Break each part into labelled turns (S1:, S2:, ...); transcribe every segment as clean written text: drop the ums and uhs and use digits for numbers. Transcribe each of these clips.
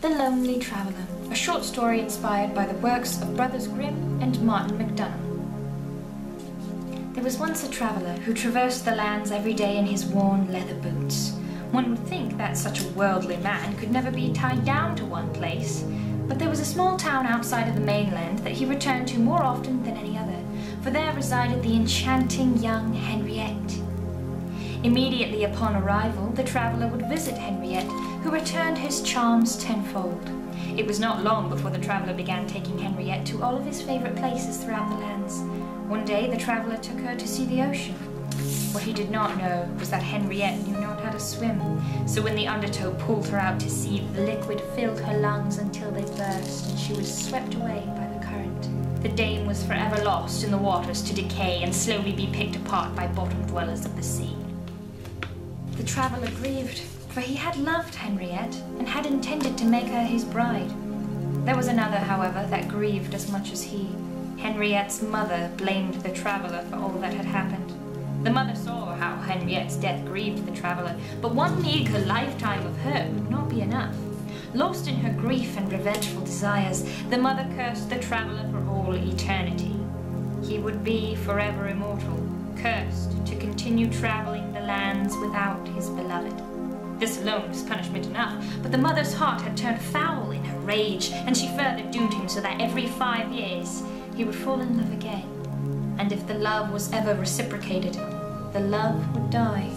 S1: The Lonely Traveller, a short story inspired by the works of brothers Grimm and McDonagh. There was once a traveller who traversed the lands every day in his worn leather boots. One would think that such a worldly man could never be tied down to one place, but there was a small town outside of the mainland that he returned to more often than any other, for there resided the enchanting young Henriette. Immediately upon arrival, the traveller would visit Henriette, who returned his charms tenfold. It was not long before the traveller began taking Henriette to all of his favourite places throughout the lands. One day the traveller took her to see the ocean. What he did not know was that Henriette knew not how to swim, so when the undertow pulled her out to sea, the liquid filled her lungs until they burst, and she was swept away by the current. The dame was forever lost in the waters to decay and slowly be picked apart by bottom dwellers of the sea. The traveller grieved, for he had loved Henriette and had intended to make her his bride. There was another, however, that grieved as much as he. Henriette's mother blamed the traveller for all that had happened. The mother saw how Henriette's death grieved the traveller, but one eager lifetime of hurt would not be enough. Lost in her grief and revengeful desires, the mother cursed the traveller for all eternity. He would be forever immortal, cursed to continue travelling the lands without his beloved. This alone was punishment enough, but the mother's heart had turned foul in her rage, and she further doomed him so that every 5 years he would fall in love again. And if the love was ever reciprocated, the love would die.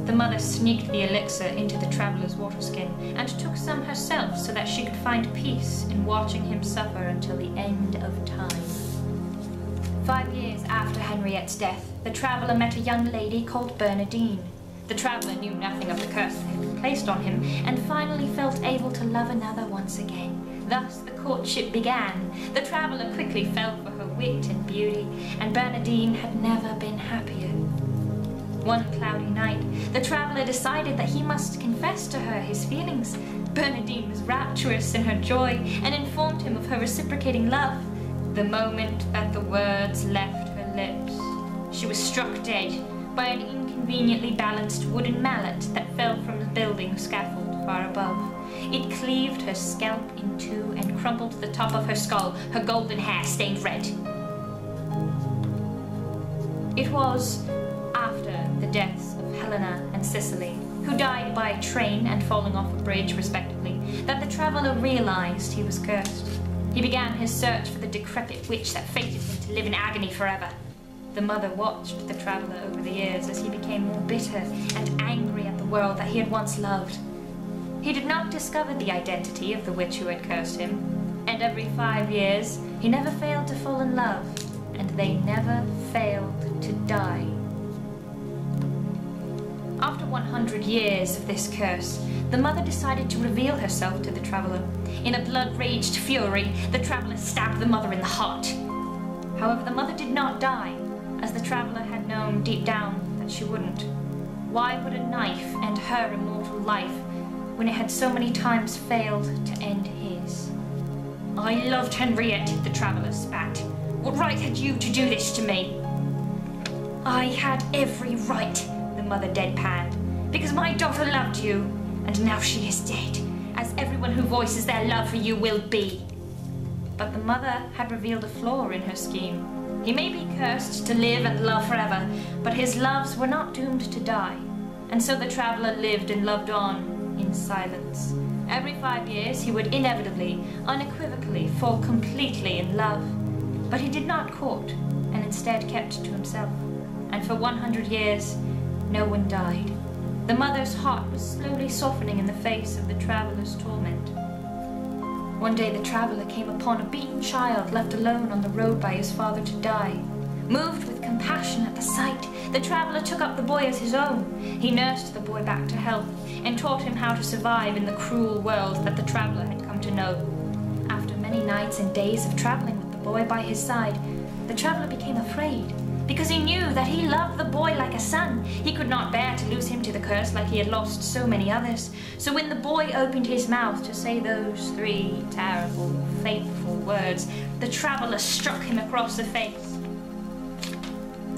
S1: The mother sneaked the elixir into the traveller's waterskin and took some herself so that she could find peace in watching him suffer until the end of time. 5 years after Henriette's death, the traveller met a young lady called Bernardine. The traveller knew nothing of the curse that had been placed on him, and finally felt able to love another once again. Thus the courtship began. The traveller quickly fell for her wit and beauty, and Bernardine had never been happier. One cloudy night, the traveller decided that he must confess to her his feelings. Bernardine was rapturous in her joy, and informed him of her reciprocating love. The moment that the words left her lips, she was struck dead by an inconveniently balanced wooden mallet that fell from the building scaffold far above. It cleaved her scalp in two and crumpled to the top of her skull, her golden hair stained red. It was after the deaths of Helena and Cicely, who died by a train and falling off a bridge respectively, that the traveller realized he was cursed. He began his search for the decrepit witch that fated him to live in agony forever. The mother watched the traveller over the years as he became more bitter and angry at the world that he had once loved. He did not discover the identity of the witch who had cursed him, and every 5 years he never failed to fall in love, and they never failed to die. After 100 years of this curse, the mother decided to reveal herself to the traveller. In a blood-raged fury, the traveller stabbed the mother in the heart. However, the mother did not die, as the traveller had known deep down that she wouldn't. Why would a knife end her immortal life when it had so many times failed to end his? I loved Henriette, the traveller spat. What right had you to do this to me? I had every right, the mother deadpanned, because my daughter loved you, and now she is dead, as everyone who voices their love for you will be. But the mother had revealed a flaw in her scheme. He may be cursed to live and love forever, but his loves were not doomed to die, and so the traveller lived and loved on in silence. Every 5 years he would inevitably, unequivocally fall completely in love, but he did not court, and instead kept to himself. And for 100 years, no one died. The mother's heart was slowly softening in the face of the traveller's torment. One day the traveller came upon a beaten child left alone on the road by his father to die. Moved with compassion at the sight, the traveller took up the boy as his own. He nursed the boy back to health and taught him how to survive in the cruel world that the traveller had come to know. After many nights and days of travelling with the boy by his side, the traveller became afraid, because he knew that he loved the boy like a son. He could not bear to lose him to the curse like he had lost so many others. So when the boy opened his mouth to say those 3 terrible, fateful words, the traveller struck him across the face.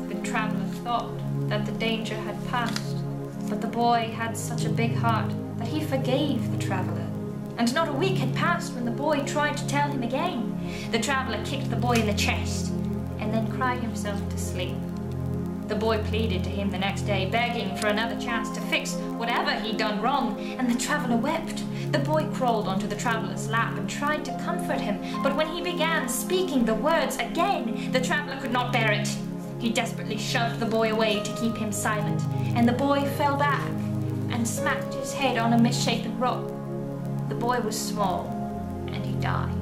S1: The traveller thought that the danger had passed, but the boy had such a big heart that he forgave the traveller and not a week had passed when the boy tried to tell him again. The traveller kicked the boy in the chest, and then cried himself to sleep. The boy pleaded to him the next day, begging for another chance to fix whatever he'd done wrong, and the traveller wept. The boy crawled onto the traveller's lap and tried to comfort him, but when he began speaking the words again, the traveller could not bear it. He desperately shoved the boy away to keep him silent, and the boy fell back and smacked his head on a misshapen rock. The boy was small, and he died.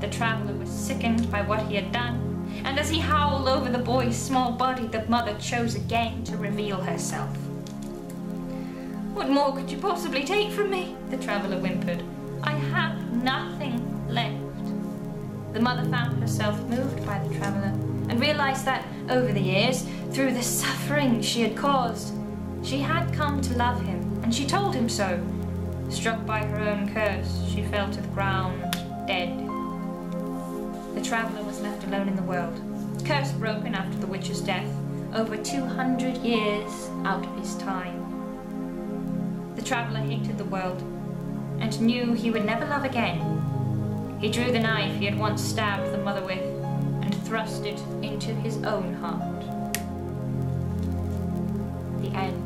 S1: The traveller was sickened by what he had done, and as he howled over the boy's small body, the mother chose again to reveal herself. "What more could you possibly take from me?" the traveller whimpered. "I have nothing left." The mother found herself moved by the traveller and realized that, over the years, through the suffering she had caused, she had come to love him, and she told him so. Struck by her own curse, she fell to the ground, dead. The traveller was left alone in the world, curse broken after the witch's death, over 200 years out of his time. The traveller hated the world, and knew he would never love again. He drew the knife he had once stabbed the mother with, and thrust it into his own heart. The end.